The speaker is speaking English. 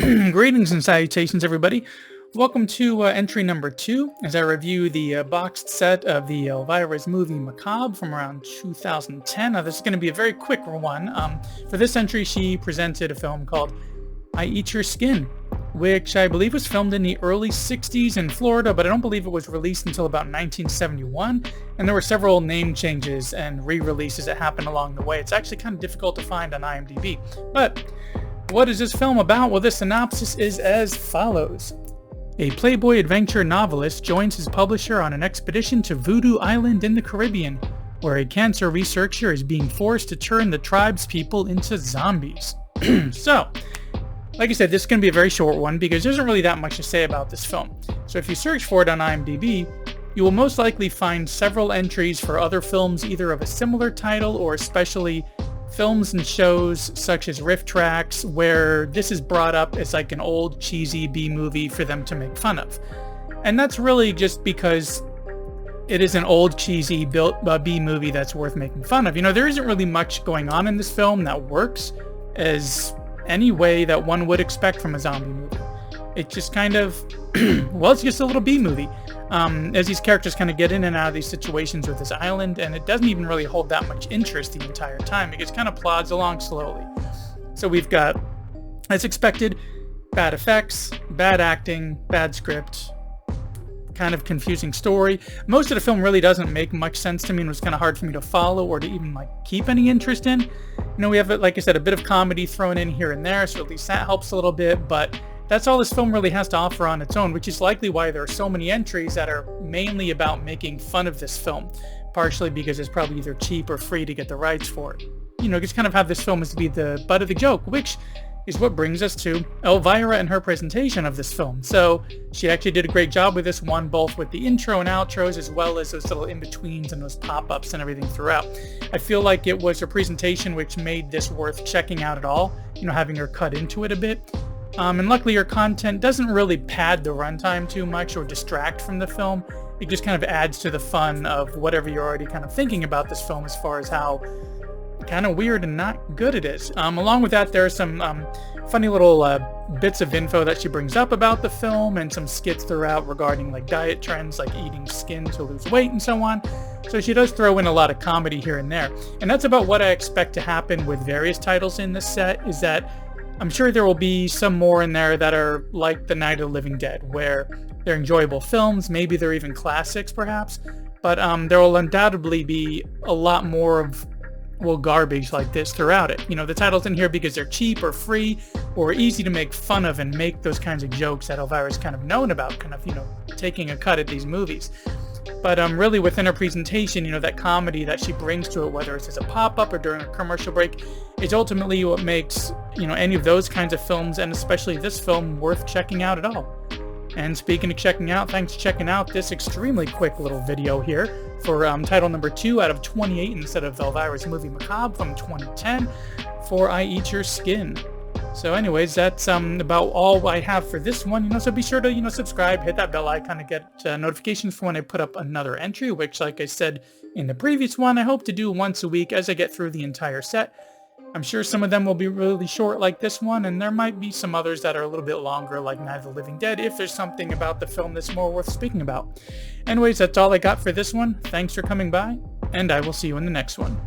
Greetings and salutations, everybody. Welcome to entry number 2 as I review the boxed set of the Elvira's movie Macabre from around 2010. Now, this is going to be a very quick one. For this entry, she presented a film called I Eat Your Skin, which I believe was filmed in the early 60s in Florida, but I don't believe it was released until about 1971. And there were several name changes and re-releases that happened along the way. It's actually kind of difficult to find on IMDb. But what is this film about? Well, the synopsis is as follows. A playboy adventure novelist joins his publisher on an expedition to Voodoo Island in the Caribbean, where a cancer researcher is being forced to turn the tribe's people into zombies. So, like I said, this is going to be a very short one because there isn't really that much to say about this film. So if you search for it on IMDb, you will most likely find several entries for other films either of a similar title or especially films and shows such as riff tracks where this is brought up as like an old cheesy B-movie for them to make fun of. And that's really just because it is an old cheesy B-movie that's worth making fun of. You know, there isn't really much going on in this film that works as any way that one would expect from a zombie movie. It just kind of, well, it's just a little B-movie. As these characters kind of get in and out of these situations with this island, and it doesn't even really hold that much interest the entire time. It just kind of plods along slowly. So we've got, as expected, bad effects, bad acting, bad script, kind of confusing story. Most of the film really doesn't make much sense to me and was kind of hard for me to follow or to even like keep any interest in. You know, we have, like I said, a bit of comedy thrown in here and there, so at least that helps a little bit, but that's all this film really has to offer on its own, which is likely why there are so many entries that are mainly about making fun of this film, partially because it's probably either cheap or free to get the rights for it. You know, just kind of have this film as to be the butt of the joke, which is what brings us to Elvira and her presentation of this film. So she actually did a great job with this one, both with the intro and outros, as well as those little in-betweens and those pop-ups and everything throughout. I feel like it was her presentation which made this worth checking out at all, you know, having her cut into it a bit. And luckily her content doesn't really pad the runtime too much or distract from the film. It just kind of adds to the fun of whatever you're already kind of thinking about this film as far as how kind of weird and not good it is. Along with that, there are some funny little bits of info that she brings up about the film and some skits throughout regarding like diet trends like eating skin to lose weight and so on. So she does throw in a lot of comedy here and there. And that's about what I expect to happen with various titles in this set, is that I'm sure there will be some more in there that are like The Night of the Living Dead, where they're enjoyable films, maybe they're even classics perhaps, but there will undoubtedly be a lot more of, well, garbage like this throughout it. You know, the title's in here because they're cheap or free or easy to make fun of and make those kinds of jokes that Elvira's kind of known about, kind of, you know, taking a cut at these movies. But really within her presentation, you know, that comedy that she brings to it, whether it's as a pop-up or during a commercial break, is ultimately what makes, you know, any of those kinds of films, and especially this film, worth checking out at all. And speaking of checking out, thanks for checking out this extremely quick little video here for title number 2 out of 28 instead of Elvira's movie Macabre from 2010 for I Eat Your Skin. So anyways, that's about all I have for this one. You know, so be sure to, you know, subscribe, hit that bell icon to get notifications for when I put up another entry, which, like I said in the previous one, I hope to do once a week as I get through the entire set. I'm sure some of them will be really short like this one, and there might be some others that are a little bit longer like Night of the Living Dead if there's something about the film that's more worth speaking about. Anyways, that's all I got for this one. Thanks for coming by, and I will see you in the next one.